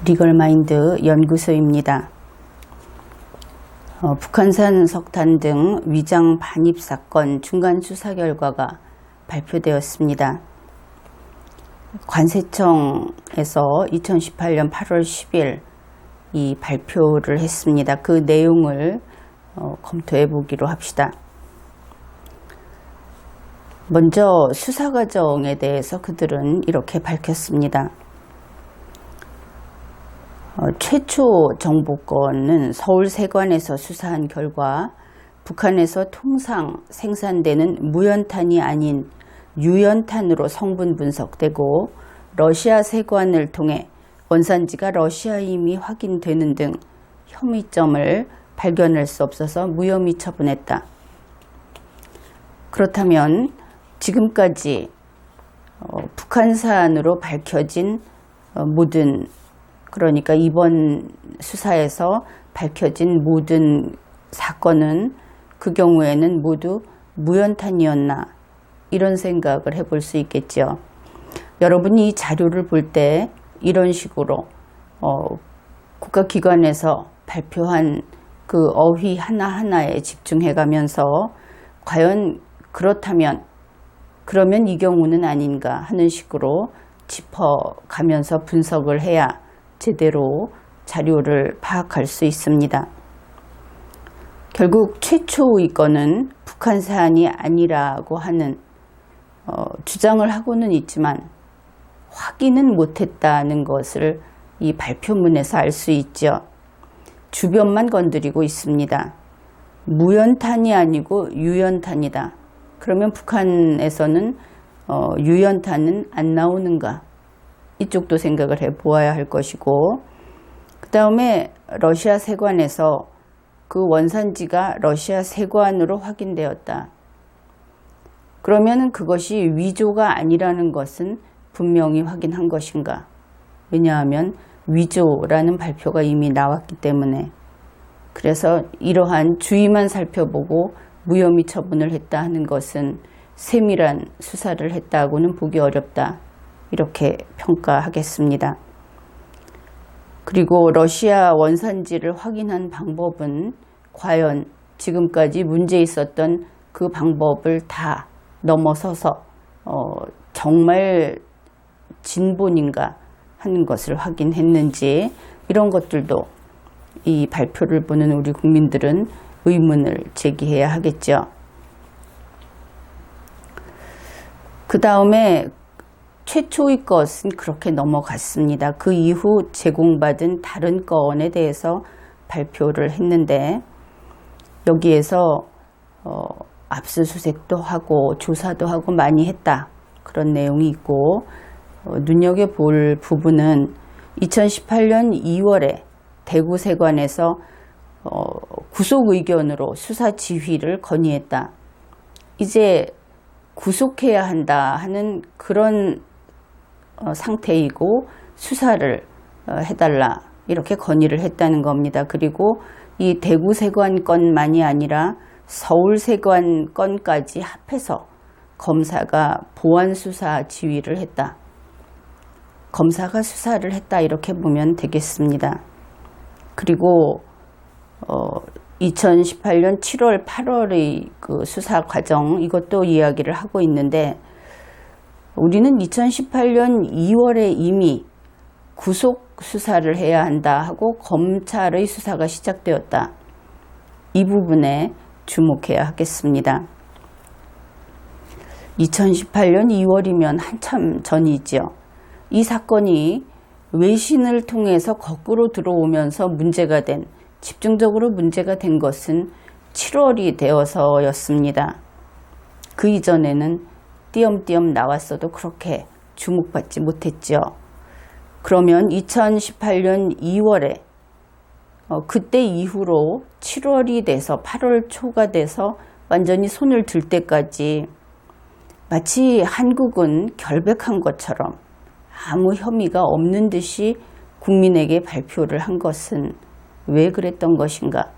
리걸마인드 연구소입니다. 북한산 석탄 등 위장 반입 사건 중간 수사 결과가 발표되었습니다. 관세청에서 2018년 8월 10일 이 발표를 했습니다. 그 내용을 검토해 보기로 합시다. 먼저 수사 과정에 대해서 그들은 이렇게 밝혔습니다. 최초 정보권은 서울세관에서 수사한 결과 북한에서 통상 생산되는 무연탄이 아닌 유연탄으로 성분 분석되고 러시아 세관을 통해 원산지가 러시아임이 확인되는 등 혐의점을 발견할 수 없어서 무혐의 처분했다. 그렇다면 지금까지 북한산으로 밝혀진 모든, 그러니까 이번 수사에서 밝혀진 모든 사건은 그 경우에는 모두 무연탄이었나, 이런 생각을 해볼 수 있겠죠. 여러분이 이 자료를 볼 때 이런 식으로 국가기관에서 발표한 그 어휘 하나하나에 집중해 가면서 과연 그렇다면 그러면 이 경우는 아닌가 하는 식으로 짚어가면서 분석을 해야 제대로 자료를 파악할 수 있습니다. 결국 최초의 건은 북한산이 아니라고 하는 주장을 하고는 있지만 확인은 못했다는 것을 이 발표문에서 알 수 있죠. 주변만 건드리고 있습니다. 무연탄이 아니고 유연탄이다. 그러면 북한에서는 유연탄은 안 나오는가? 이쪽도 생각을 해보아야 할 것이고, 그 다음에 러시아 세관에서 그 원산지가 러시아 세관으로 확인되었다. 그러면 그것이 위조가 아니라는 것은 분명히 확인한 것인가? 왜냐하면 위조라는 발표가 이미 나왔기 때문에. 그래서 이러한 주의만 살펴보고 무혐의 처분을 했다 하는 것은 세밀한 수사를 했다고는 보기 어렵다, 이렇게 평가하겠습니다. 그리고 러시아 원산지를 확인한 방법은 과연 지금까지 문제 있었던 그 방법을 다 넘어서서 정말 진본인가 하는 것을 확인했는지, 이런 것들도 이 발표를 보는 우리 국민들은 의문을 제기해야 하겠죠. 그 다음에 최초의 것은 그렇게 넘어갔습니다. 그 이후 제공받은 다른 건에 대해서 발표를 했는데, 여기에서 압수수색도 하고 조사도 하고 많이 했다, 그런 내용이 있고, 눈여겨볼 부분은 2018년 2월에 대구세관에서 구속 의견으로 수사 지휘를 건의했다. 이제 구속해야 한다 하는 그런 상태이고 수사를 해달라, 이렇게 건의를 했다는 겁니다. 그리고 이 대구세관 건만이 아니라 서울세관 건까지 합해서 검사가 보완수사 지휘를 했다. 검사가 수사를 했다, 이렇게 보면 되겠습니다. 그리고 2018년 7월 8월의 그 수사 과정, 이것도 이야기를 하고 있는데, 우리는 2018년 2월에 이미 구속 수사를 해야 한다 하고 검찰의 수사가 시작되었다. 이 부분에 주목해야 하겠습니다. 2018년 2월이면 한참 전이죠. 이 사건이 외신을 통해서 거꾸로 들어오면서 문제가 된, 집중적으로 문제가 된 것은 7월이 되어서였습니다. 그 이전에는 띄엄띄엄 나왔어도 그렇게 주목받지 못했죠. 그러면 2018년 2월에 그때 이후로 7월이 돼서 8월 초가 돼서 완전히 손을 들 때까지 마치 한국은 결백한 것처럼 아무 혐의가 없는 듯이 국민에게 발표를 한 것은 왜 그랬던 것인가?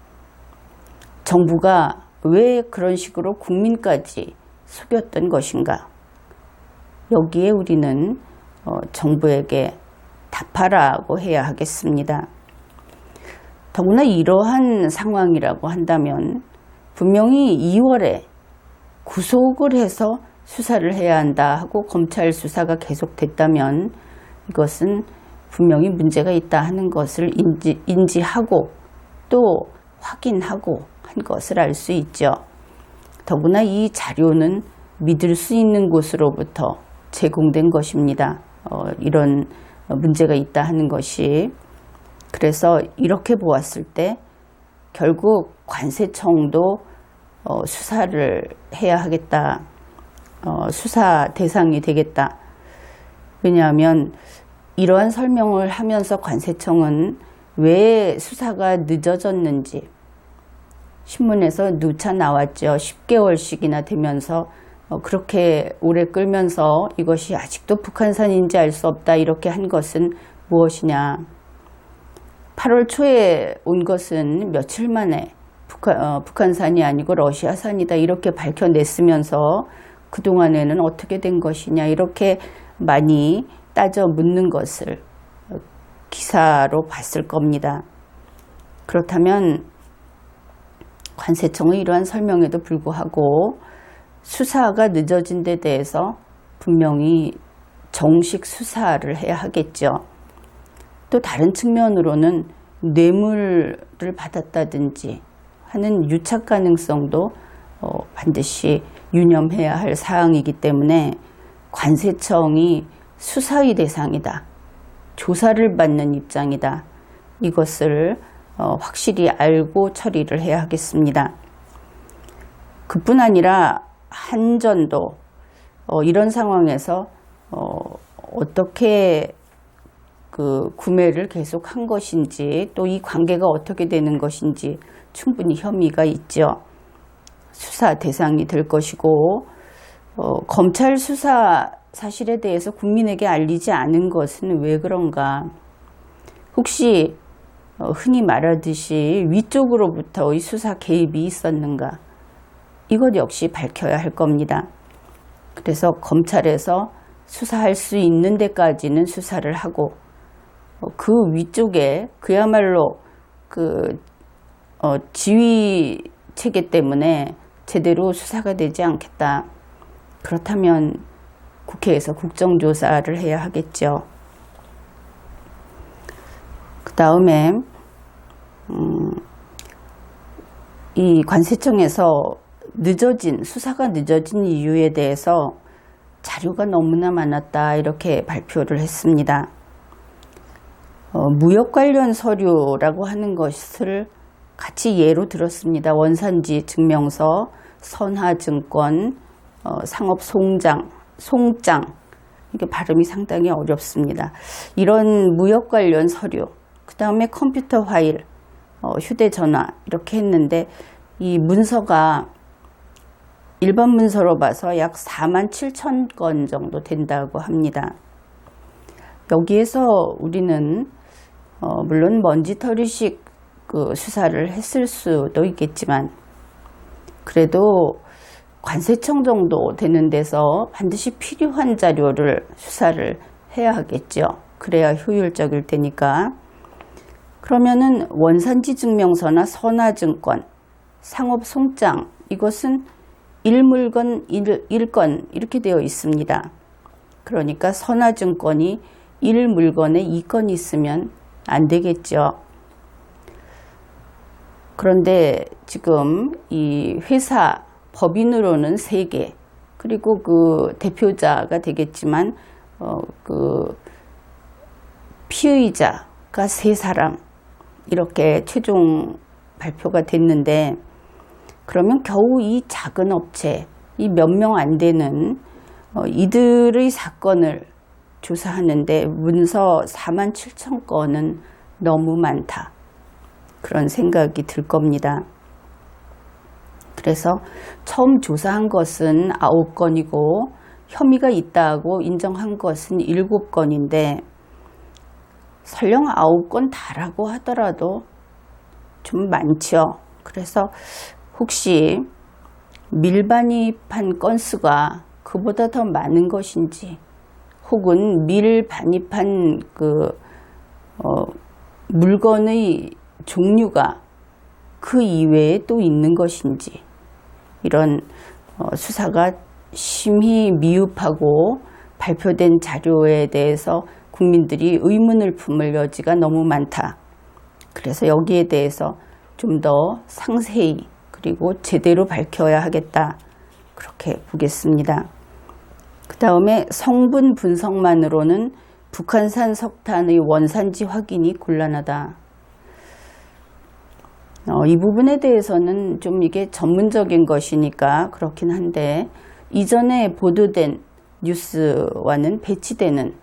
정부가 왜 그런 식으로 국민까지 속였던 것인가? 여기에 우리는 정부에게 답하라고 해야 하겠습니다. 더구나 이러한 상황이라고 한다면 분명히 2월에 구속을 해서 수사를 해야 한다 하고 검찰 수사가 계속됐다면 이것은 분명히 문제가 있다 하는 것을 인지하고 또 확인하고 한 것을 알 수 있죠. 더구나 이 자료는 믿을 수 있는 곳으로부터 제공된 것입니다. 이런 문제가 있다 하는 것이. 그래서 이렇게 보았을 때 결국 관세청도 수사를 해야 하겠다. 수사 대상이 되겠다. 왜냐하면 이러한 설명을 하면서 관세청은 왜 수사가 늦어졌는지 신문에서 누차 나왔죠. 10개월씩이나 되면서 그렇게 오래 끌면서 이것이 아직도 북한산인지 알 수 없다 이렇게 한 것은 무엇이냐. 8월 초에 온 것은 며칠 만에 북한산이 아니고 러시아산이다 이렇게 밝혀냈으면서 그동안에는 어떻게 된 것이냐 이렇게 많이 따져 묻는 것을 기사로 봤을 겁니다. 그렇다면 관세청의 이러한 설명에도 불구하고 수사가 늦어진 데 대해서 분명히 정식 수사를 해야 하겠죠. 또 다른 측면으로는 뇌물을 받았다든지 하는 유착 가능성도 반드시 유념해야 할 사항이기 때문에 관세청이 수사의 대상이다. 조사를 받는 입장이다. 이것을 확실히 알고 처리를 해야 하겠습니다. 그뿐 아니라 한전도 이런 상황에서 어떻게 그 구매를 계속 한 것인지 또 이 관계가 어떻게 되는 것인지 충분히 혐의가 있죠. 수사 대상이 될 것이고 검찰 수사 사실에 대해서 국민에게 알리지 않은 것은 왜 그런가? 혹시 흔히 말하듯이 위쪽으로부터의 수사 개입이 있었는가? 이것 역시 밝혀야 할 겁니다. 그래서 검찰에서 수사할 수 있는 데까지는 수사를 하고 그 위쪽에 그야말로 그 지휘 체계 때문에 제대로 수사가 되지 않겠다. 그렇다면 국회에서 국정조사를 해야 하겠죠. 그 다음에 이 관세청에서 수사가 늦어진 이유에 대해서 자료가 너무나 많았다 이렇게 발표를 했습니다. 무역 관련 서류라고 하는 것을 같이 예로 들었습니다. 원산지 증명서, 선화증권, 상업송장, 이게 발음이 상당히 어렵습니다. 이런 무역 관련 서류, 그 다음에 컴퓨터 파일, 휴대전화 이렇게 했는데 이 문서가 일반 문서로 봐서 약 47,000건 정도 된다고 합니다. 여기에서 우리는 물론 먼지털이식 그 수사를 했을 수도 있겠지만 그래도 관세청 정도 되는 데서 반드시 필요한 자료를 수사를 해야 하겠죠. 그래야 효율적일 테니까. 그러면은 원산지 증명서나 선화증권, 상업송장 이것은 1물건 1건 이렇게 되어 있습니다. 그러니까 선화증권이 1물건에 2건 있으면 안 되겠죠. 그런데 지금 이 회사 법인으로는 3개 그리고 그 대표자가 되겠지만 그 피의자가 3사람 이렇게 최종 발표가 됐는데 그러면 겨우 이 작은 업체 이 몇 명 안 되는 이들의 사건을 조사하는데 문서 47,000건은 너무 많다. 그런 생각이 들 겁니다. 그래서 처음 조사한 것은 9건이고 혐의가 있다고 인정한 것은 7건인데 설령 9건 다라고 하더라도 좀 많죠. 그래서 혹시 밀반입한 건수가 그보다 더 많은 것인지 혹은 밀반입한 물건의 종류가 그 이외에 또 있는 것인지, 이런 수사가 심히 미흡하고 발표된 자료에 대해서 국민들이 의문을 품을 여지가 너무 많다. 그래서 여기에 대해서 좀 더 상세히 그리고 제대로 밝혀야 하겠다. 그렇게 보겠습니다. 그 다음에 성분 분석만으로는 북한산 석탄의 원산지 확인이 곤란하다. 이 부분에 대해서는 좀 이게 전문적인 것이니까 그렇긴 한데, 이전에 보도된 뉴스와는 배치되는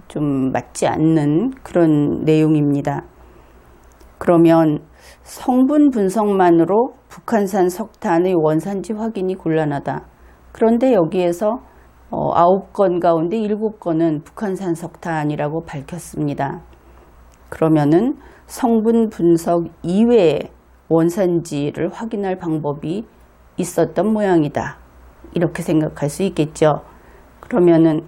좀 맞지 않는 그런 내용입니다. 그러면 성분 분석만으로 북한산 석탄의 원산지 확인이 곤란하다. 그런데 여기에서 9건 가운데 7건은 북한산 석탄이라고 밝혔습니다. 그러면은 성분 분석 이외에 원산지를 확인할 방법이 있었던 모양이다. 이렇게 생각할 수 있겠죠. 그러면은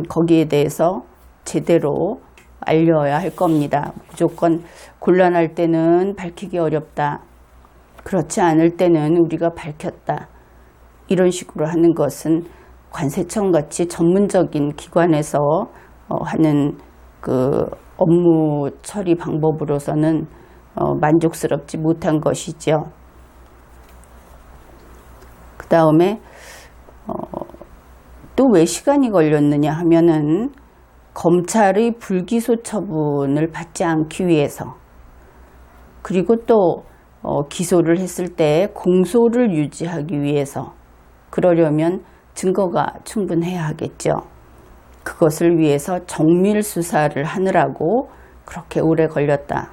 거기에 대해서 제대로 알려야 할 겁니다. 무조건 곤란할 때는 밝히기 어렵다. 그렇지 않을 때는 우리가 밝혔다. 이런 식으로 하는 것은 관세청 같이 전문적인 기관에서 하는 그 업무 처리 방법으로서는 만족스럽지 못한 것이죠. 그 다음에 또 왜 시간이 걸렸느냐 하면은 검찰의 불기소 처분을 받지 않기 위해서, 그리고 또 기소를 했을 때 공소를 유지하기 위해서, 그러려면 증거가 충분해야 하겠죠. 그것을 위해서 정밀 수사를 하느라고 그렇게 오래 걸렸다.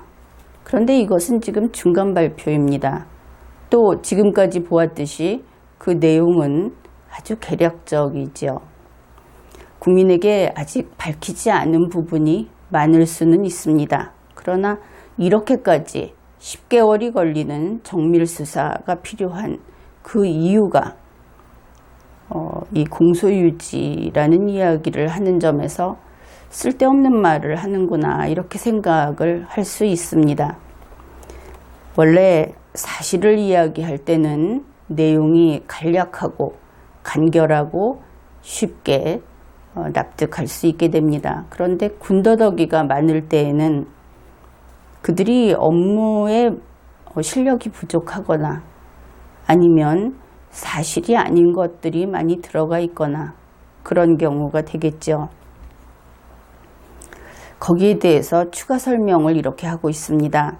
그런데 이것은 지금 중간 발표입니다. 또 지금까지 보았듯이 그 내용은 아주 개략적이죠. 국민에게 아직 밝히지 않은 부분이 많을 수는 있습니다. 그러나 이렇게까지 10개월이 걸리는 정밀 수사가 필요한 그 이유가 이 공소유지라는 이야기를 하는 점에서 쓸데없는 말을 하는구나, 이렇게 생각을 할 수 있습니다. 원래 사실을 이야기할 때는 내용이 간략하고 간결하고 쉽게 납득할 수 있게 됩니다. 그런데 군더더기가 많을 때에는 그들이 업무에 실력이 부족하거나 아니면 사실이 아닌 것들이 많이 들어가 있거나 그런 경우가 되겠죠. 거기에 대해서 추가 설명을 이렇게 하고 있습니다.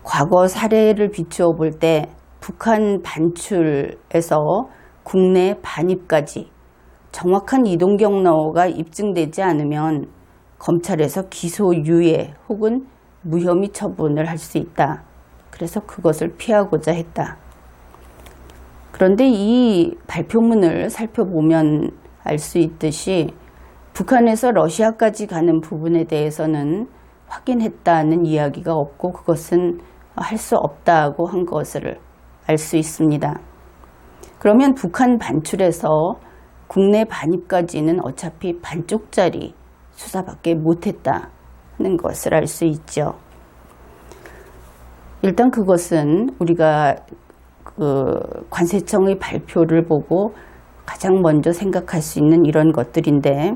과거 사례를 비추어 볼 때 북한 반출에서 국내 반입까지 정확한 이동 경로가 입증되지 않으면 검찰에서 기소유예 혹은 무혐의 처분을 할 수 있다. 그래서 그것을 피하고자 했다. 그런데 이 발표문을 살펴보면 알 수 있듯이 북한에서 러시아까지 가는 부분에 대해서는 확인했다는 이야기가 없고 그것은 할 수 없다고 한 것을 알 수 있습니다. 그러면 북한 반출에서 국내 반입까지는 어차피 반쪽짜리 수사밖에 못했다는 것을 알 수 있죠. 일단 그것은 우리가 관세청의 발표를 보고 가장 먼저 생각할 수 있는 이런 것들인데,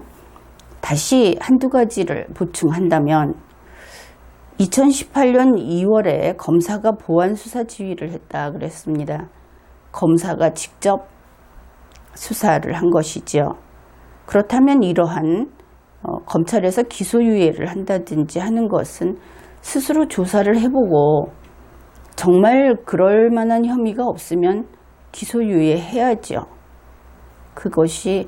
다시 한두 가지를 보충한다면 2018년 2월에 검사가 보안 수사 지휘를 했다 그랬습니다. 검사가 직접 수사를 한 것이죠. 그렇다면 이러한 검찰에서 기소유예를 한다든지 하는 것은 스스로 조사를 해보고 정말 그럴 만한 혐의가 없으면 기소유예 해야죠. 그것이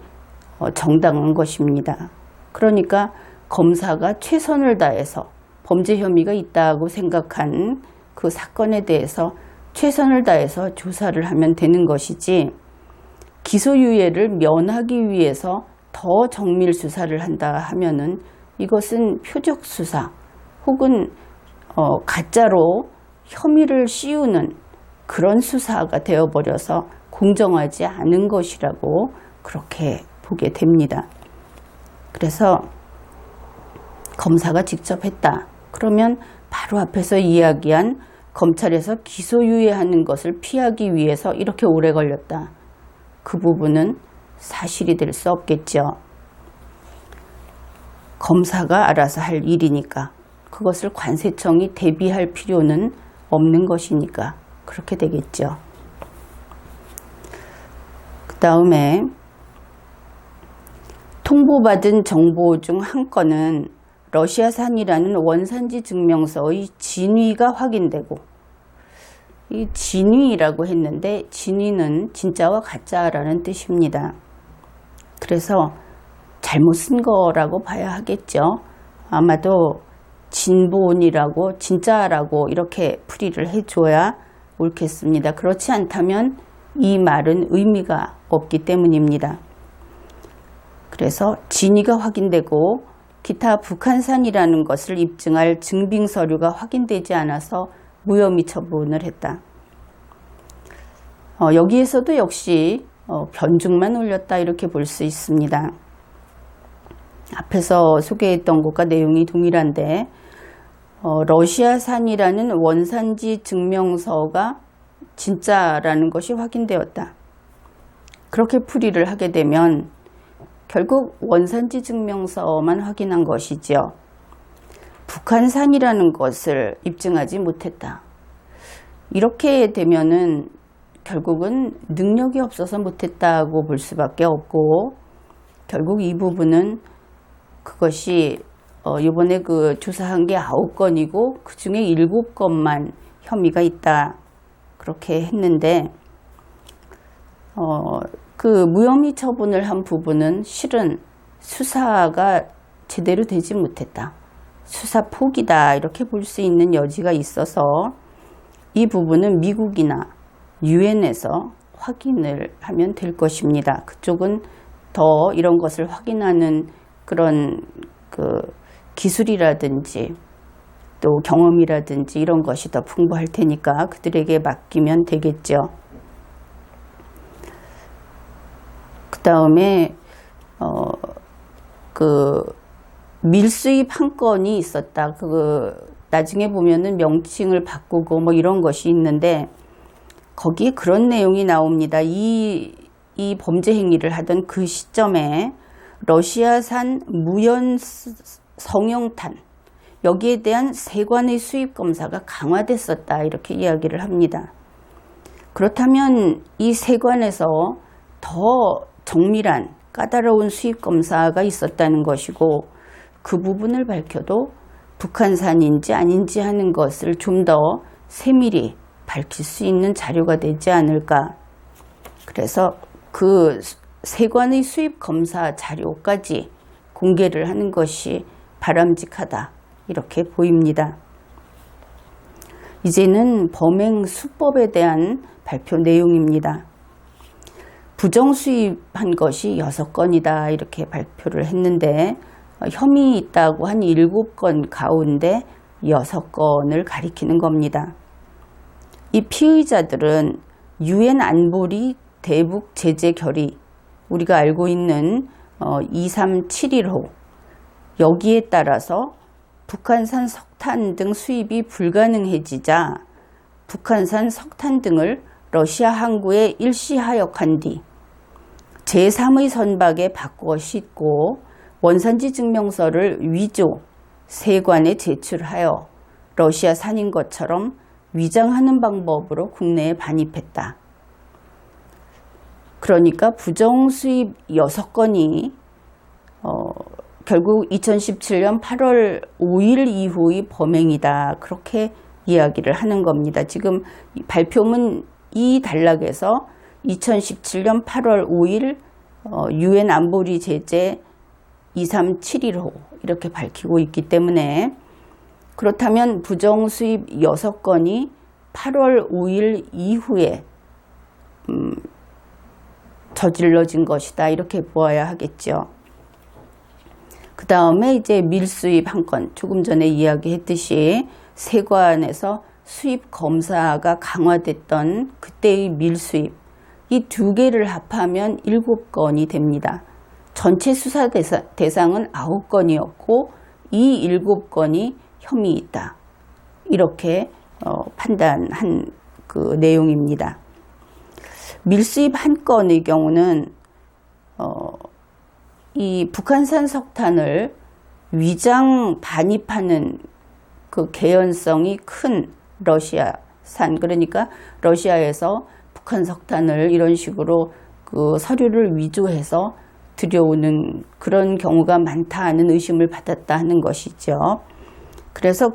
정당한 것입니다. 그러니까 검사가 최선을 다해서 범죄 혐의가 있다고 생각한 그 사건에 대해서 최선을 다해서 조사를 하면 되는 것이지, 기소유예를 면하기 위해서 더 정밀 수사를 한다 하면은 이것은 표적 수사 혹은 가짜로 혐의를 씌우는 그런 수사가 되어버려서 공정하지 않은 것이라고 그렇게 보게 됩니다. 그래서 검사가 직접 했다. 그러면 바로 앞에서 이야기한 검찰에서 기소유예하는 것을 피하기 위해서 이렇게 오래 걸렸다. 그 부분은 사실이 될 수 없겠죠. 검사가 알아서 할 일이니까 그것을 관세청이 대비할 필요는 없는 것이니까 그렇게 되겠죠. 그 다음에 통보받은 정보 중 한 건은 러시아산이라는 원산지 증명서의 진위가 확인되고, 이 진위라고 했는데 진위는 진짜와 가짜라는 뜻입니다. 그래서 잘못 쓴 거라고 봐야 하겠죠. 아마도 진본이라고 진짜라고 이렇게 풀이를 해줘야 옳겠습니다. 그렇지 않다면 이 말은 의미가 없기 때문입니다. 그래서 진위가 확인되고 기타 북한산이라는 것을 입증할 증빙서류가 확인되지 않아서 무혐의 처분을 했다. 여기에서도 역시 변증만 올렸다 이렇게 볼 수 있습니다. 앞에서 소개했던 것과 내용이 동일한데 러시아산이라는 원산지 증명서가 진짜라는 것이 확인되었다. 그렇게 풀이를 하게 되면 결국 원산지 증명서만 확인한 것이지요. 북한산이라는 것을 입증하지 못했다. 이렇게 되면은 결국은 능력이 없어서 못했다고 볼 수밖에 없고, 결국 이 부분은 그것이 이번에 그 조사한 게 9건이고 그 중에 7건만 혐의가 있다 그렇게 했는데, 그 무혐의 처분을 한 부분은 실은 수사가 제대로 되지 못했다, 수사 포기다 이렇게 볼 수 있는 여지가 있어서 이 부분은 미국이나 유엔에서 확인을 하면 될 것입니다. 그쪽은 더 이런 것을 확인하는 그런 그 기술이라든지 또 경험이라든지 이런 것이 더 풍부할 테니까 그들에게 맡기면 되겠죠. 그 다음에 그 밀수입 한 건이 있었다. 나중에 보면은 명칭을 바꾸고 뭐 이런 것이 있는데 거기에 그런 내용이 나옵니다. 이 범죄 행위를 하던 그 시점에 러시아산 무연 성형탄, 여기에 대한 세관의 수입 검사가 강화됐었다 이렇게 이야기를 합니다. 그렇다면 이 세관에서 더 정밀한 까다로운 수입 검사가 있었다는 것이고, 그 부분을 밝혀도 북한산인지 아닌지 하는 것을 좀 더 세밀히 밝힐 수 있는 자료가 되지 않을까. 그래서 그 세관의 수입 검사 자료까지 공개를 하는 것이 바람직하다 이렇게 보입니다. 이제는 범행 수법에 대한 발표 내용입니다. 부정수입한 것이 6건이다 이렇게 발표를 했는데, 혐의 있다고 한 7건 가운데 6건을 가리키는 겁니다. 이 피의자들은 유엔 안보리 대북 제재 결의, 우리가 알고 있는 23715, 여기에 따라서 북한산 석탄 등 수입이 불가능해지자 북한산 석탄 등을 러시아 항구에 일시하역한 뒤 제3의 선박에 바꾸어 싣고 원산지 증명서를 위조, 세관에 제출하여 러시아 산인 것처럼 위장하는 방법으로 국내에 반입했다. 그러니까 부정수입 6건이 결국 2017년 8월 5일 이후의 범행이다 그렇게 이야기를 하는 겁니다. 지금 발표문 이 단락에서 2017년 8월 5일 유엔 안보리 제재 23715 이렇게 밝히고 있기 때문에, 그렇다면 부정수입 6건이 8월 5일 이후에 저질러진 것이다 이렇게 보아야 하겠죠. 그 다음에 이제 밀수입 한 건, 조금 전에 이야기했듯이 세관에서 수입 검사가 강화됐던 그때의 밀수입, 이 두 개를 합하면 7건이 됩니다. 전체 수사 대상은 9건이었고 이 7건이 혐의 있다. 이렇게 판단한 그 내용입니다. 밀수입 1건의 경우는 이 북한산 석탄을 위장 반입하는 그 개연성이 큰 러시아산, 그러니까 러시아에서 북한 석탄을 이런 식으로 그 서류를 위조해서 들여오는 그런 경우가 많다 하는 의심을 받았다 하는 것이죠. 그래서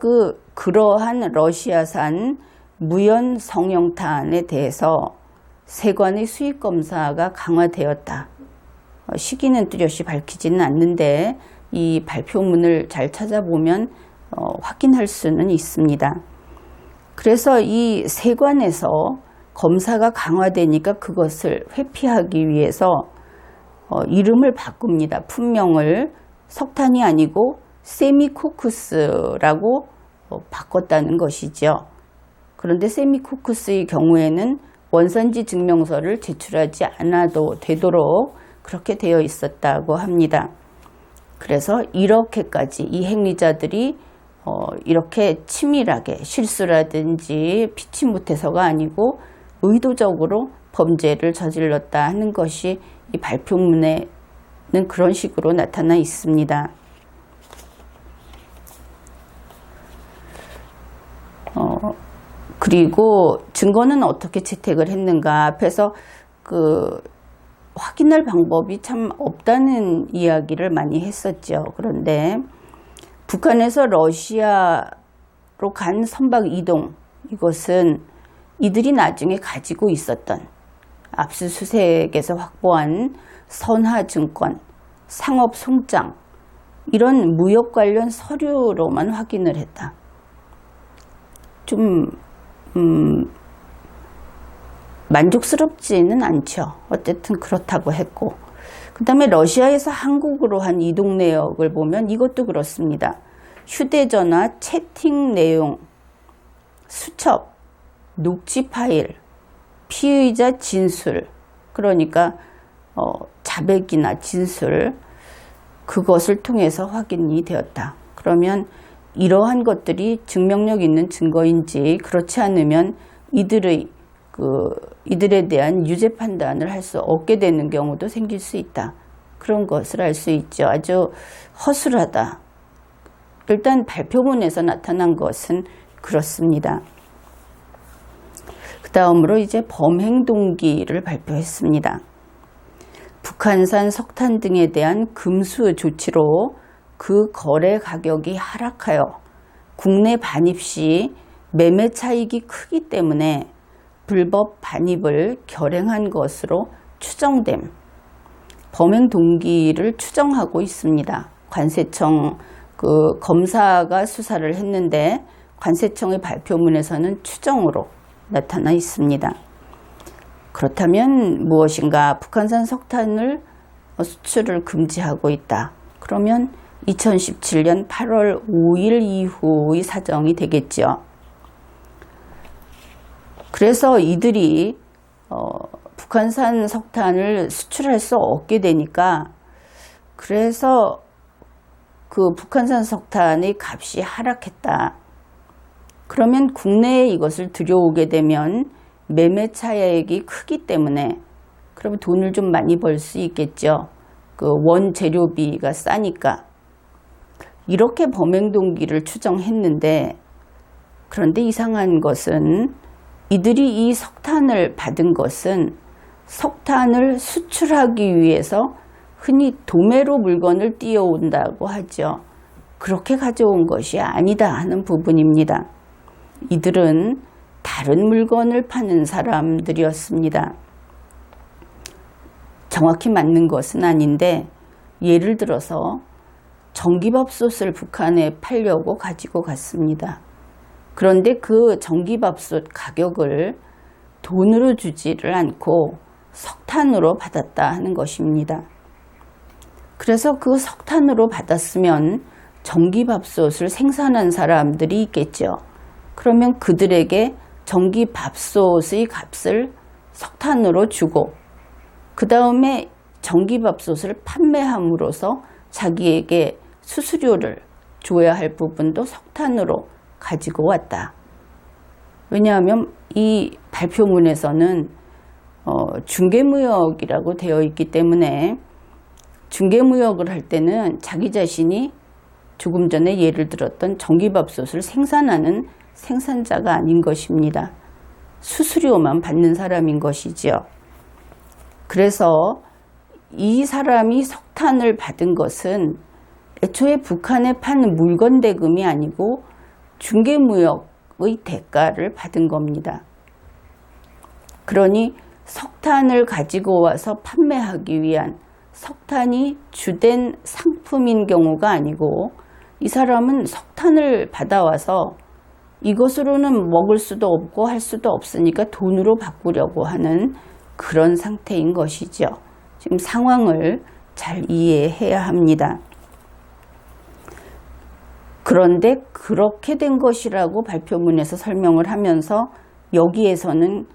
그러한 러시아산 무연 성형탄에 대해서 세관의 수입 검사가 강화되었다. 시기는 뚜렷이 밝히지는 않는데 이 발표문을 잘 찾아보면 확인할 수는 있습니다. 그래서 이 세관에서 검사가 강화되니까 그것을 회피하기 위해서 이름을 바꿉니다. 품명을 석탄이 아니고 세미코쿠스라고 바꿨다는 것이죠. 그런데 세미코쿠스의 경우에는 원산지 증명서를 제출하지 않아도 되도록 그렇게 되어 있었다고 합니다. 그래서 이렇게까지 이 행위자들이 이렇게 치밀하게 실수라든지 피치 못해서가 아니고 의도적으로 범죄를 저질렀다 하는 것이 이 발표문에는 그런 식으로 나타나 있습니다. 그리고 증거는 어떻게 채택을 했는가 앞에서 확인할 방법이 참 없다는 이야기를 많이 했었죠. 그런데 북한에서 러시아로 간 선박 이동, 이것은 이들이 나중에 가지고 있었던 압수수색에서 확보한 선화증권, 상업송장 이런 무역 관련 서류로만 확인을 했다. 좀 만족스럽지는 않죠. 어쨌든 그렇다고 했고, 그 다음에 러시아에서 한국으로 한 이동 내역을 보면 이것도 그렇습니다. 휴대전화 채팅 내용, 수첩, 녹취 파일, 피의자 진술, 그러니까 자백이나 진술, 그것을 통해서 확인이 되었다. 그러면 이러한 것들이 증명력 있는 증거인지 그렇지 않으면 이들에 대한 유죄 판단을 할 수 없게 되는 경우도 생길 수 있다. 그런 것을 알 수 있죠. 아주 허술하다. 일단 발표문에서 나타난 것은 그렇습니다. 그 다음으로 이제 범행 동기를 발표했습니다. 북한산 석탄 등에 대한 금수 조치로 그 거래 가격이 하락하여 국내 반입 시 매매 차익이 크기 때문에 불법 반입을 결행한 것으로 추정됨. 범행 동기를 추정하고 있습니다. 관세청 검사가 수사를 했는데 관세청의 발표문에서는 추정으로 나타나 있습니다. 그렇다면 무엇인가? 북한산 석탄을 수출을 금지하고 있다. 그러면 2017년 8월 5일 이후의 사정이 되겠죠. 그래서 이들이 북한산 석탄을 수출할 수 없게 되니까 그래서 그 북한산 석탄의 값이 하락했다. 그러면 국내에 이것을 들여오게 되면 매매 차익이 크기 때문에 그러면 돈을 좀 많이 벌 수 있겠죠. 그 원재료비가 싸니까. 이렇게 범행 동기를 추정했는데, 그런데 이상한 것은 이들이 이 석탄을 받은 것은 석탄을 수출하기 위해서 흔히 도매로 물건을 띄어온다고 하죠. 그렇게 가져온 것이 아니다 하는 부분입니다. 이들은 다른 물건을 파는 사람들이었습니다. 정확히 맞는 것은 아닌데, 예를 들어서 전기밥솥을 북한에 팔려고 가지고 갔습니다. 그런데 그 전기밥솥 가격을 돈으로 주지를 않고 석탄으로 받았다 하는 것입니다. 그래서 그 석탄으로 받았으면 전기밥솥을 생산한 사람들이 있겠죠. 그러면 그들에게 전기밥솥의 값을 석탄으로 주고 그 다음에 전기밥솥을 판매함으로써 자기에게 수수료를 줘야 할 부분도 석탄으로 가지고 왔다. 왜냐하면 이 발표문에서는 중개무역이라고 되어 있기 때문에 중개무역을 할 때는 자기 자신이 조금 전에 예를 들었던 전기밥솥을 생산하는 생산자가 아닌 것입니다. 수수료만 받는 사람인 것이지요. 그래서 이 사람이 석탄을 받은 것은 애초에 북한에 파는 물건 대금이 아니고 중개무역의 대가를 받은 겁니다. 그러니 석탄을 가지고 와서 판매하기 위한 석탄이 주된 상품인 경우가 아니고 이 사람은 석탄을 받아와서 이것으로는 먹을 수도 없고 할 수도 없으니까 돈으로 바꾸려고 하는 그런 상태인 것이죠. 지금 상황을 잘 이해해야 합니다. 그런데 그렇게 된 것이라고 발표문에서 설명을 하면서 여기에서는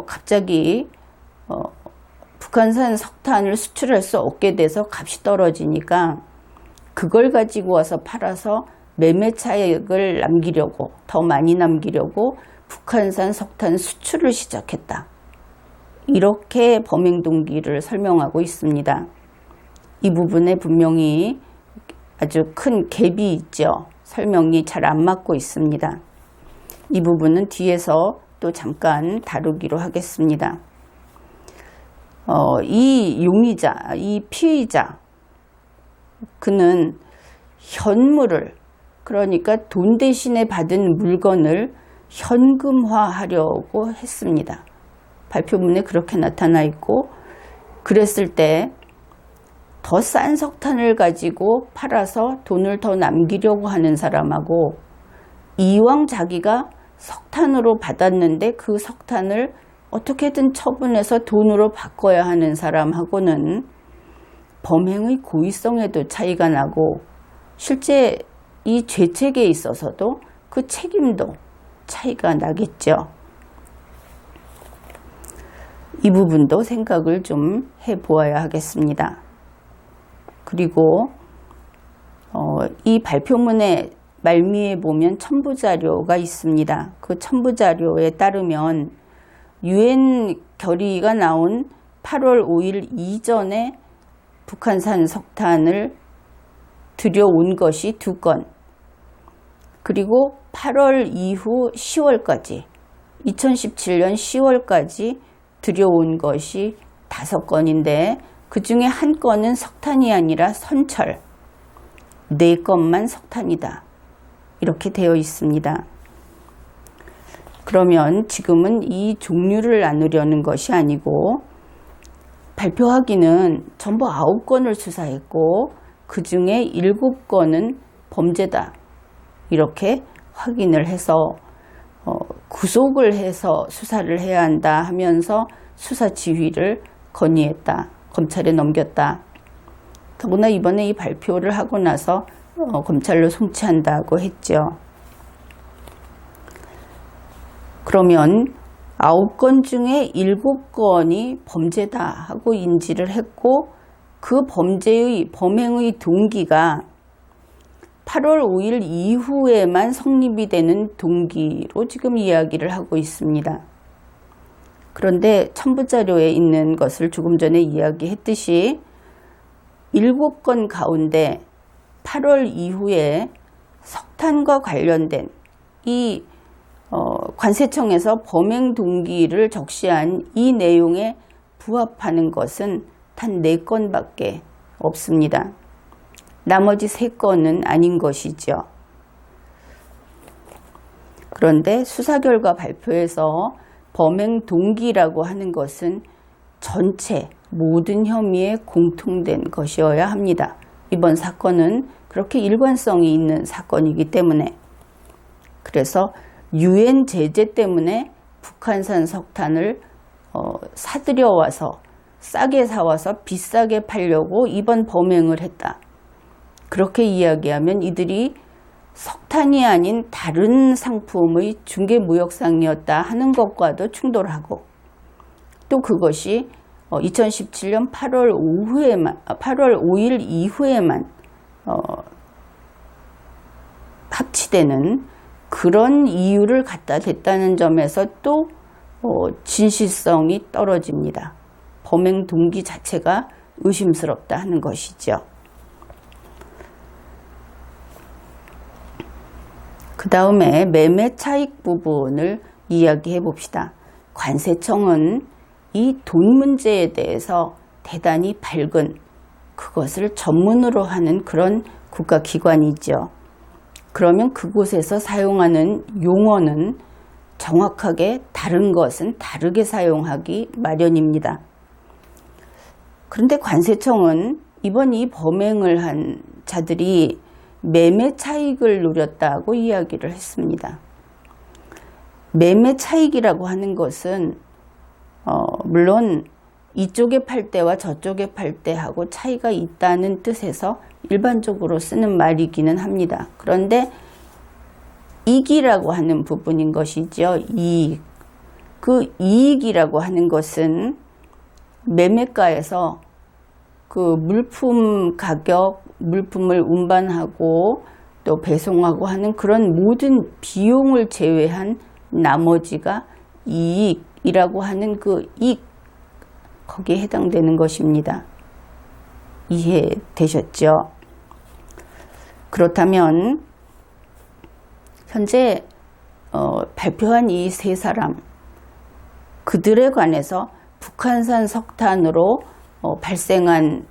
갑자기 북한산 석탄을 수출할 수 없게 돼서 값이 떨어지니까 그걸 가지고 와서 팔아서 매매 차익을 남기려고, 더 많이 남기려고 북한산 석탄 수출을 시작했다. 이렇게 범행 동기를 설명하고 있습니다. 이 부분에 분명히 아주 큰 갭이 있죠. 설명이 잘 안 맞고 있습니다. 이 부분은 뒤에서 또 잠깐 다루기로 하겠습니다. 이 용의자, 이 피의자, 그는 현물을, 그러니까 돈 대신에 받은 물건을 현금화하려고 했습니다. 발표문에 그렇게 나타나 있고, 그랬을 때 더 싼 석탄을 가지고 팔아서 돈을 더 남기려고 하는 사람하고, 이왕 자기가 석탄으로 받았는데 그 석탄을 어떻게든 처분해서 돈으로 바꿔야 하는 사람하고는 범행의 고의성에도 차이가 나고 실제 이 죄책에 있어서도 그 책임도 차이가 나겠죠. 이 부분도 생각을 좀 해보아야 하겠습니다. 그리고 이 발표문의 말미에 보면 첨부자료가 있습니다. 그 첨부자료에 따르면 유엔 결의가 나온 8월 5일 이전에 북한산 석탄을 들여온 것이 2건, 그리고 8월 이후 10월까지, 2017년 10월까지 들여온 것이 5건인데 그 중에 한 건은 석탄이 아니라 선철, 4건만 석탄이다. 이렇게 되어 있습니다. 그러면 지금은 이 종류를 나누려는 것이 아니고 발표하기는 전부 9건을 수사했고 그 중에 7건은 범죄다. 이렇게 확인을 해서 구속을 해서 수사를 해야 한다 하면서 수사 지휘를 건의했다. 검찰에 넘겼다. 더구나 이번에 이 발표를 하고 나서 검찰로 송치한다고 했죠. 그러면 9건 중에 7건이 범죄다 하고 인지를 했고 그 범행의 동기가 8월 5일 이후에만 성립이 되는 동기로 지금 이야기를 하고 있습니다. 그런데 첨부자료에 있는 것을 조금 전에 이야기했듯이 7건 가운데 8월 이후에 석탄과 관련된 이 관세청에서 범행 동기를 적시한 이 내용에 부합하는 것은 단 4건밖에 없습니다. 나머지 3건은 아닌 것이죠. 그런데 수사 결과 발표에서 범행 동기라고 하는 것은 전체 모든 혐의에 공통된 것이어야 합니다. 이번 사건은 그렇게 일관성이 있는 사건이기 때문에, 그래서 유엔 제재 때문에 북한산 석탄을 사들여 와서 싸게 사와서 비싸게 팔려고 이번 범행을 했다. 그렇게 이야기하면 이들이 석탄이 아닌 다른 상품의 중개무역상이었다 하는 것과도 충돌하고, 또 그것이 2017년 8월 5일 이후에만 합치되는 그런 이유를 갖다 댔다는 점에서 또 진실성이 떨어집니다. 범행 동기 자체가 의심스럽다 하는 것이죠. 그 다음에 매매 차익 부분을 이야기해 봅시다. 관세청은 이 돈 문제에 대해서 대단히 밝은, 그것을 전문으로 하는 그런 국가기관이죠. 그러면 그곳에서 사용하는 용어는 정확하게 다른 것은 다르게 사용하기 마련입니다. 그런데 관세청은 이번 이 범행을 한 자들이 매매 차익을 노렸다고 이야기를 했습니다. 매매 차익이라고 하는 것은 물론 이쪽에 팔 때와 저쪽에 팔 때하고 차이가 있다는 뜻에서 일반적으로 쓰는 말이기는 합니다. 그런데 이익이라고 하는 부분인 것이죠. 이익. 그 이익이라고 하는 것은 매매가에서 그 물품 가격, 물품을 운반하고 또 배송하고 하는 그런 모든 비용을 제외한 나머지가 이익이라고 하는 그 이익, 거기에 해당되는 것입니다. 이해되셨죠? 그렇다면 현재 발표한 이 세 사람, 그들에 관해서 북한산 석탄으로 발생한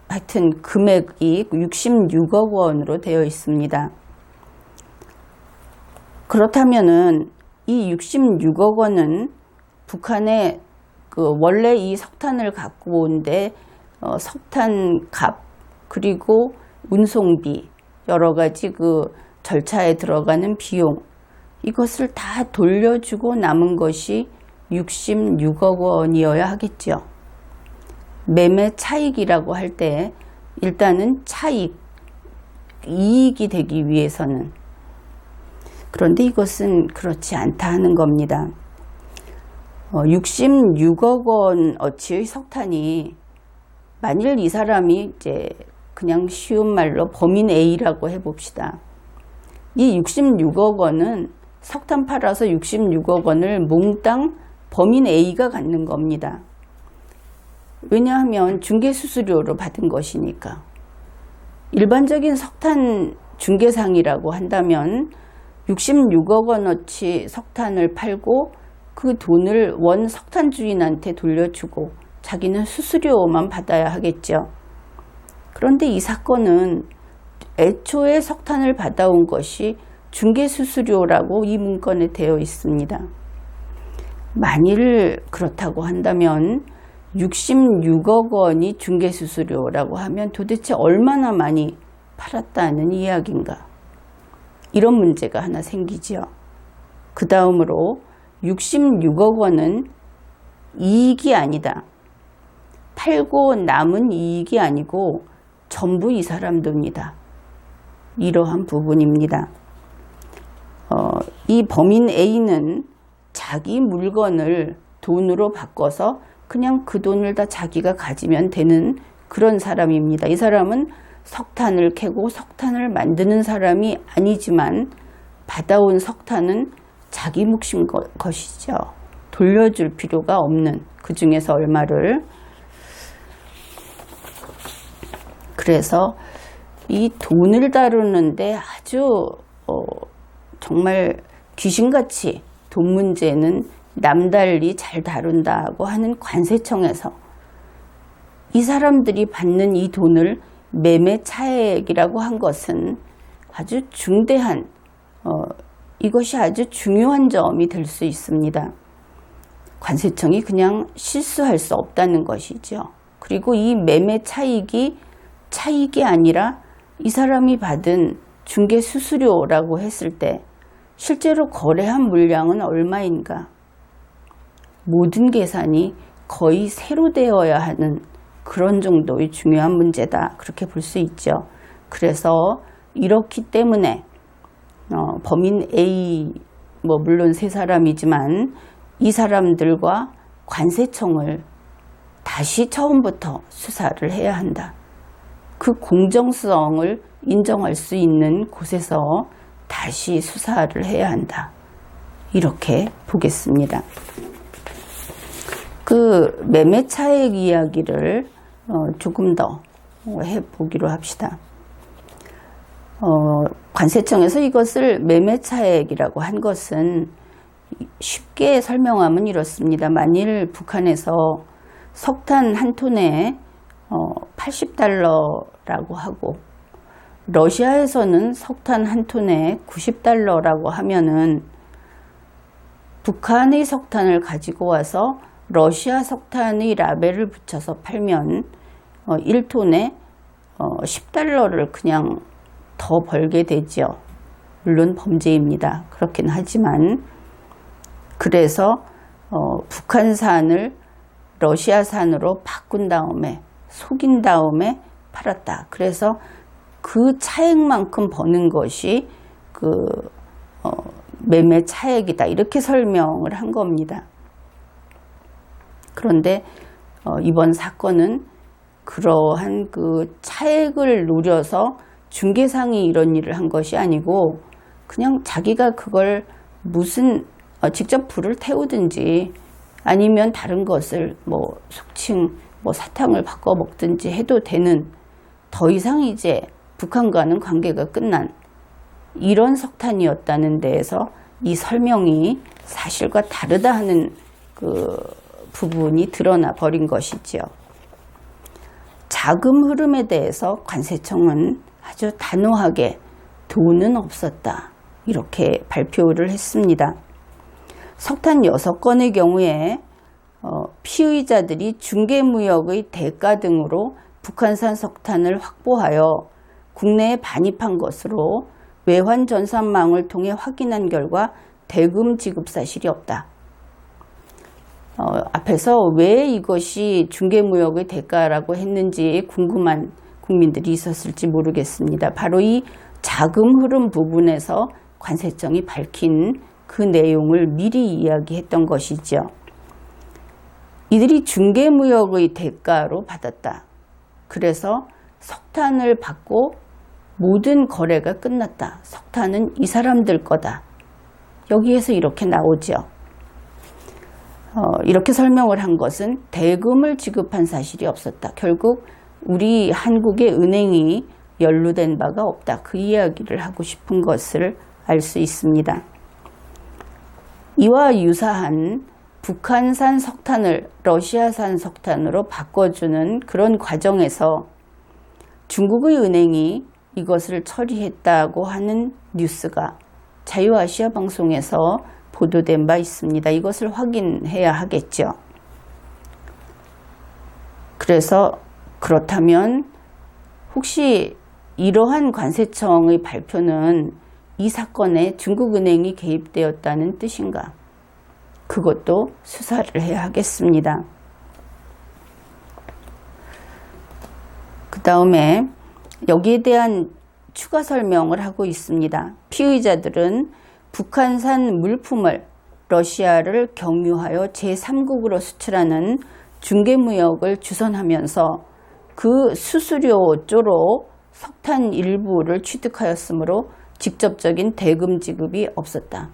하여튼 금액이 66억 원으로 되어 있습니다. 그렇다면은 이 66억 원은 북한의 원래 이 석탄을 갖고 온데 석탄 값, 그리고 운송비, 여러 가지 그 절차에 들어가는 비용, 이것을 다 돌려주고 남은 것이 66억 원이어야 하겠죠. 매매 차익이라고 할 때 일단은 차익, 이익이 되기 위해서는, 그런데 이것은 그렇지 않다 하는 겁니다. 66억 원 어치의 석탄이, 만일 이 사람이 이제 그냥 쉬운 말로 범인 A라고 해봅시다. 이 66억 원은 석탄 팔아서 66억 원을 몽땅 범인 A가 갖는 겁니다. 왜냐하면 중개수수료로 받은 것이니까. 일반적인 석탄 중개상이라고 한다면 66억 원어치 석탄을 팔고 그 돈을 원 석탄 주인한테 돌려주고 자기는 수수료만 받아야 하겠죠. 그런데 이 사건은 애초에 석탄을 받아온 것이 중개수수료라고 이 문건에 되어 있습니다. 만일 그렇다고 한다면 66억 원이 중개수수료라고 하면 도대체 얼마나 많이 팔았다는 이야기인가? 이런 문제가 하나 생기죠. 그 다음으로 66억 원은 이익이 아니다. 팔고 남은 이익이 아니고 전부 이 사람들입니다. 이러한 부분입니다. 이 범인 A는 자기 물건을 돈으로 바꿔서 그냥 그 돈을 다 자기가 가지면 되는 그런 사람입니다. 이 사람은 석탄을 캐고 석탄을 만드는 사람이 아니지만 받아온 석탄은 자기 몫인 것이죠. 돌려줄 필요가 없는, 그 중에서 얼마를. 그래서 이 돈을 다루는데 아주 정말 귀신같이 돈 문제는 남달리 잘 다룬다고 하는 관세청에서 이 사람들이 받는 이 돈을 매매 차액이라고 한 것은 아주 중대한, 이것이 아주 중요한 점이 될 수 있습니다. 관세청이 그냥 실수할 수 없다는 것이죠. 그리고 이 매매 차익이 아니라 이 사람이 받은 중개 수수료라고 했을 때 실제로 거래한 물량은 얼마인가? 모든 계산이 거의 새로 되어야 하는 그런 정도의 중요한 문제다, 그렇게 볼 수 있죠. 그래서 이렇기 때문에 범인 A, 물론 세 사람이지만 이 사람들과 관세청을 다시 처음부터 수사를 해야 한다. 그 공정성을 인정할 수 있는 곳에서 다시 수사를 해야 한다. 이렇게 보겠습니다. 그 매매 차액 이야기를 조금 더 해보기로 합시다. 관세청에서 이것을 매매 차액이라고 한 것은 쉽게 설명하면 이렇습니다. 만일 북한에서 석탄 한 톤에 $80라고 하고 러시아에서는 석탄 한 톤에 $90라고 하면은 북한의 석탄을 가지고 와서 러시아 석탄의 라벨을 붙여서 팔면 1톤에 $10를 그냥 더 벌게 되죠. 물론 범죄입니다. 그렇긴 하지만 그래서 북한산을 러시아산으로 바꾼 다음에 속인 다음에 팔았다. 그래서 그 차액만큼 버는 것이 그 매매 차액이다. 이렇게 설명을 한 겁니다. 그런데 이번 사건은 그러한 그 차액을 노려서 중개상이 이런 일을 한 것이 아니고 그냥 자기가 그걸 무슨 직접 불을 태우든지 아니면 다른 것을 뭐 속칭 뭐 사탕을 바꿔 먹든지 해도 되는 더 이상 이제 북한과는 관계가 끝난 이런 석탄이었다는 데에서 이 설명이 사실과 다르다 하는 그 부분이 드러나 버린 것이지요. 자금 흐름에 대해서 관세청은 아주 단호하게 돈은 없었다. 이렇게 발표를 했습니다. 석탄 6건의 경우에 피의자들이 중개무역의 대가 등으로 북한산 석탄을 확보하여 국내에 반입한 것으로 외환전산망을 통해 확인한 결과 대금 지급 사실이 없다. 앞에서 왜 이것이 중개무역의 대가라고 했는지 궁금한 국민들이 있었을지 모르겠습니다. 바로 이 자금 흐름 부분에서 관세청이 밝힌 그 내용을 미리 이야기했던 것이죠. 이들이 중개무역의 대가로 받았다. 그래서 석탄을 받고 모든 거래가 끝났다. 석탄은 이 사람들 거다. 여기에서 이렇게 나오죠. 이렇게 설명을 한 것은 대금을 지급한 사실이 없었다. 결국 우리 한국의 은행이 연루된 바가 없다. 그 이야기를 하고 싶은 것을 알 수 있습니다. 이와 유사한 북한산 석탄을 러시아산 석탄으로 바꿔주는 그런 과정에서 중국의 은행이 이것을 처리했다고 하는 뉴스가 자유아시아 방송에서 보도된 바 있습니다. 이것을 확인해야 하겠죠. 그래서 그렇다면 혹시 이러한 관세청의 발표는 이 사건에 중국은행이 개입되었다는 뜻인가? 그것도 수사를 해야 하겠습니다. 그 다음에 여기에 대한 추가 설명을 하고 있습니다. 피의자들은 북한산 물품을 러시아를 경유하여 제3국으로 수출하는 중개무역을 주선하면서 그 수수료조로 석탄 일부를 취득하였으므로 직접적인 대금 지급이 없었다.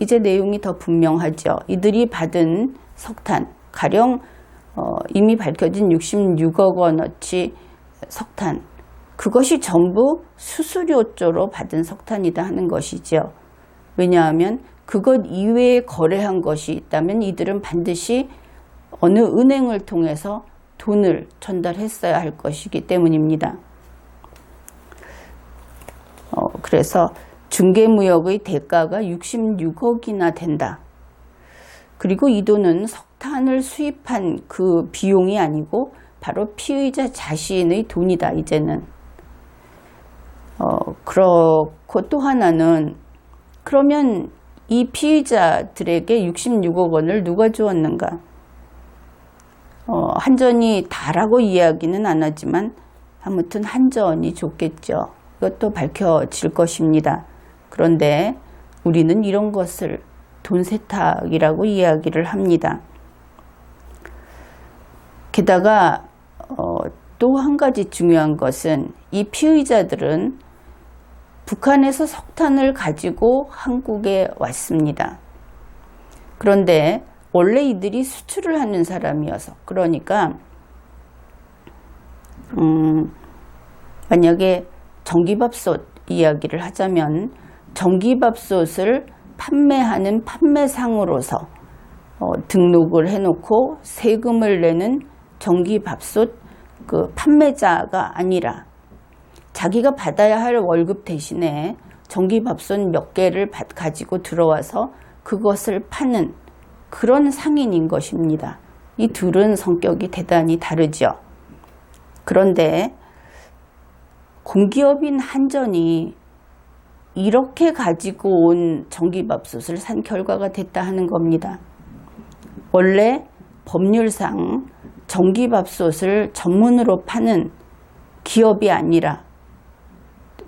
이제 내용이 더 분명하죠. 이들이 받은 석탄, 가령 이미 밝혀진 66억 원어치 석탄, 그것이 전부 수수료조로 받은 석탄이다 하는 것이죠. 왜냐하면 그것 이외에 거래한 것이 있다면 이들은 반드시 어느 은행을 통해서 돈을 전달했어야 할 것이기 때문입니다. 그래서 중개무역의 대가가 66억이나 된다. 그리고 이 돈은 석탄을 수입한 그 비용이 아니고 바로 피의자 자신의 돈이다, 이제는. 그렇고 또 하나는 그러면 이 피의자들에게 66억 원을 누가 주었는가? 한전이 다라고 이야기는 안 하지만 아무튼 한전이 줬겠죠. 이것도 밝혀질 것입니다. 그런데 우리는 이런 것을 돈 세탁이라고 이야기를 합니다. 게다가 또 한 가지 중요한 것은 이 피의자들은 북한에서 석탄을 가지고 한국에 왔습니다. 그런데 원래 이들이 수출을 하는 사람이어서, 그러니까 만약에 전기밥솥 이야기를 하자면 전기밥솥을 판매하는 판매상으로서 등록을 해놓고 세금을 내는 전기밥솥 그 판매자가 아니라 자기가 받아야 할 월급 대신에 전기밥솥 몇 개를 가지고 들어와서 그것을 파는 그런 상인인 것입니다. 이 둘은 성격이 대단히 다르죠. 그런데 공기업인 한전이 이렇게 가지고 온 전기밥솥을 산 결과가 됐다 하는 겁니다. 원래 법률상 전기밥솥을 전문으로 파는 기업이 아니라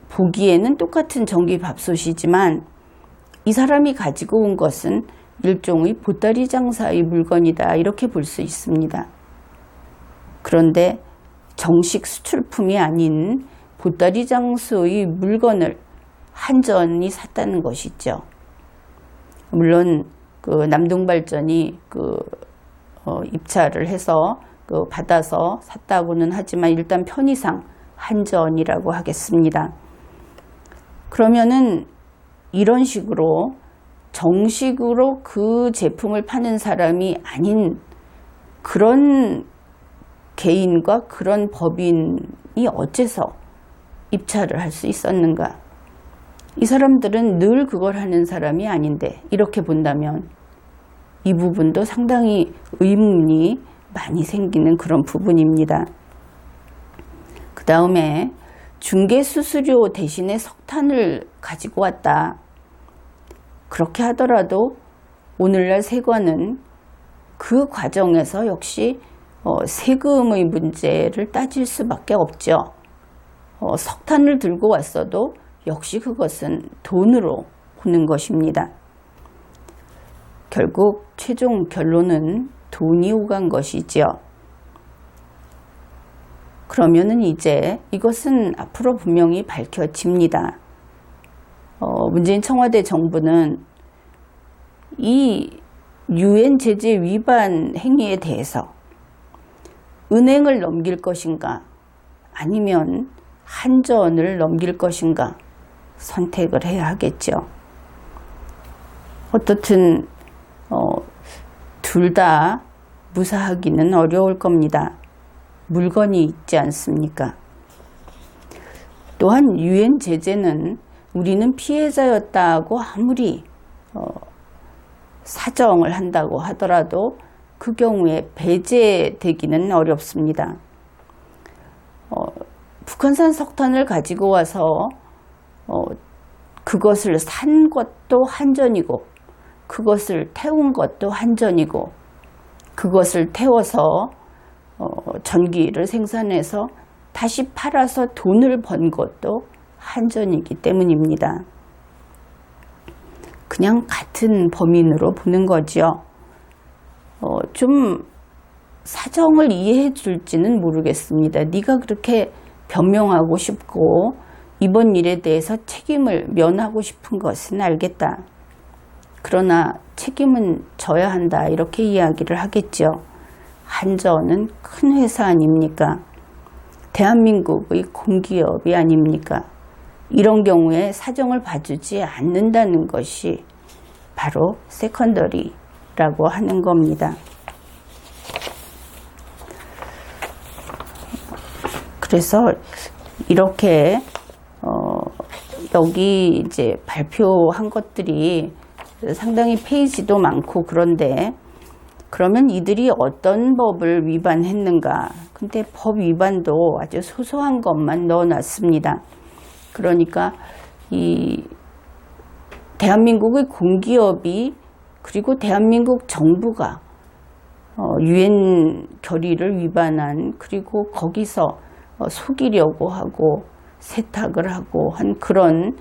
보기에는 똑같은 전기밥솥이지만 이 사람이 가지고 온 것은 일종의 보따리 장사의 물건이다, 이렇게 볼 수 있습니다. 그런데 정식 수출품이 아닌 보따리 장소의 물건을 한전이 샀다는 것이죠. 물론 그 남동발전이 입찰을 해서 받아서 샀다고는 하지만 일단 편의상 한전이라고 하겠습니다. 그러면은 이런 식으로 정식으로 그 제품을 파는 사람이 아닌 그런 개인과 그런 법인이 어째서 입찰을 할 수 있었는가? 이 사람들은 늘 그걸 하는 사람이 아닌데, 이렇게 본다면 이 부분도 상당히 의문이 많이 생기는 그런 부분입니다. 그 다음에 중개수수료 대신에 석탄을 가지고 왔다. 그렇게 하더라도 오늘날 세관은 그 과정에서 역시 세금의 문제를 따질 수밖에 없죠. 석탄을 들고 왔어도 역시 그것은 돈으로 보는 것입니다. 결국 최종 결론은 돈이 오간 것이지요. 그러면은 이제 이것은 앞으로 분명히 밝혀집니다. 문재인 청와대 정부는 이 유엔 제재 위반 행위에 대해서 은행을 넘길 것인가 아니면 한전을 넘길 것인가 선택을 해야 하겠죠. 어떻든 둘 다 무사하기는 어려울 겁니다. 물건이 있지 않습니까? 또한 유엔 제재는 우리는 피해자였다고 아무리 사정을 한다고 하더라도 그 경우에 배제되기는 어렵습니다. 북한산 석탄을 가지고 와서 그것을 산 것도 한전이고 그것을 태운 것도 한전이고 그것을 태워서 전기를 생산해서 다시 팔아서 돈을 번 것도 한전이기 때문입니다. 그냥 같은 범인으로 보는 거죠. 좀 사정을 이해해 줄지는 모르겠습니다. 네가 그렇게 변명하고 싶고 이번 일에 대해서 책임을 면하고 싶은 것은 알겠다. 그러나 책임은 져야 한다, 이렇게 이야기를 하겠죠. 한전은 큰 회사 아닙니까? 대한민국의 공기업이 아닙니까? 이런 경우에 사정을 봐주지 않는다는 것이 바로 세컨더리라고 하는 겁니다. 그래서 이렇게 여기 이제 발표한 것들이 상당히 페이지도 많고 그런데 그러면 이들이 어떤 법을 위반했는가? 근데 법 위반도 아주 소소한 것만 넣어놨습니다. 그러니까 이 대한민국의 공기업이 그리고 대한민국 정부가 유엔 결의를 위반한, 그리고 거기서 속이려고 하고 세탁을 하고 한 그런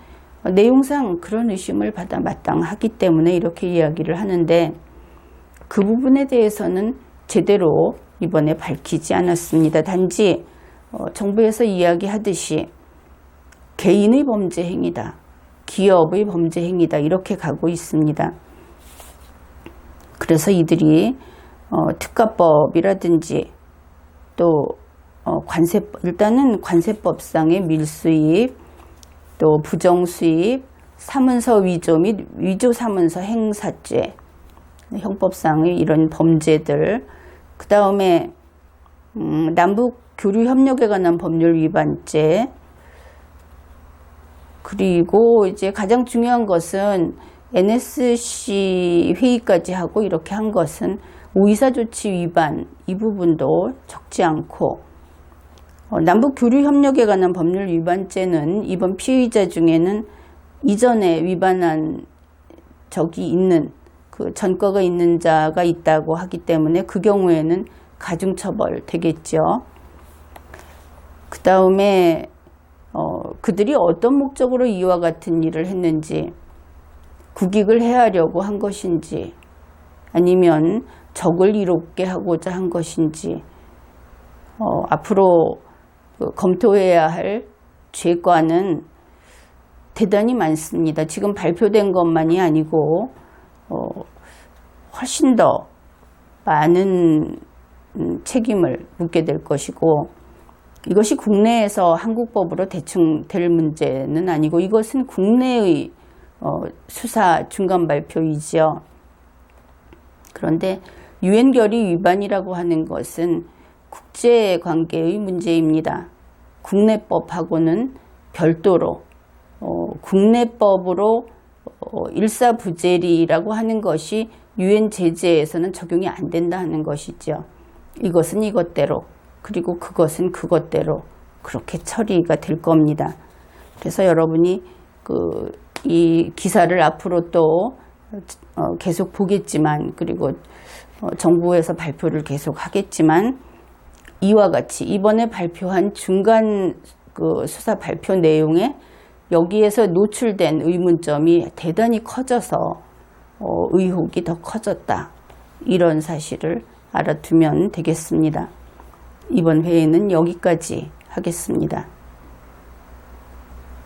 내용상 그런 의심을 받아 마땅하기 때문에 이렇게 이야기를 하는데 그 부분에 대해서는 제대로 이번에 밝히지 않았습니다. 단지 정부에서 이야기하듯이 개인의 범죄 행위다, 기업의 범죄 행위다 이렇게 가고 있습니다. 그래서 이들이 특가법이라든지 또 일단은 관세법상의 밀수입, 또 부정수입, 사문서 위조 및 위조 사문서 행사죄, 형법상의 이런 범죄들, 그 다음에 남북 교류 협력에 관한 법률 위반죄, 그리고 이제 가장 중요한 것은 NSC 회의까지 하고 이렇게 한 것은 오이사조치 위반, 이 부분도 적지 않고, 남북 교류 협력에 관한 법률 위반죄는 이번 피의자 중에는 이전에 위반한 적이 있는 그 전과가 있는 자가 있다고 하기 때문에 그 경우에는 가중처벌 되겠죠. 그 다음에 그들이 어떤 목적으로 이와 같은 일을 했는지, 국익을 해하려고 한 것인지 아니면 적을 이롭게 하고자 한 것인지 앞으로 검토해야 할 죄과는 대단히 많습니다. 지금 발표된 것만이 아니고 훨씬 더 많은 책임을 묻게 될 것이고, 이것이 국내에서 한국법으로 대충 될 문제는 아니고 이것은 국내의 수사 중간 발표이죠. 그런데 유엔 결의 위반이라고 하는 것은 국제관계의 문제입니다. 국내법하고는 별도로 국내법으로 일사부재리라고 하는 것이 유엔 제재에서는 적용이 안 된다 하는 것이죠. 이것은 이것대로, 그리고 그것은 그것대로 그렇게 처리가 될 겁니다. 그래서 여러분이 이 기사를 앞으로 또 계속 보겠지만, 그리고 정부에서 발표를 계속 하겠지만, 이와 같이 이번에 발표한 중간 수사 발표 내용에 여기에서 노출된 의문점이 대단히 커져서 의혹이 더 커졌다, 이런 사실을 알아두면 되겠습니다. 이번 회의는 여기까지 하겠습니다.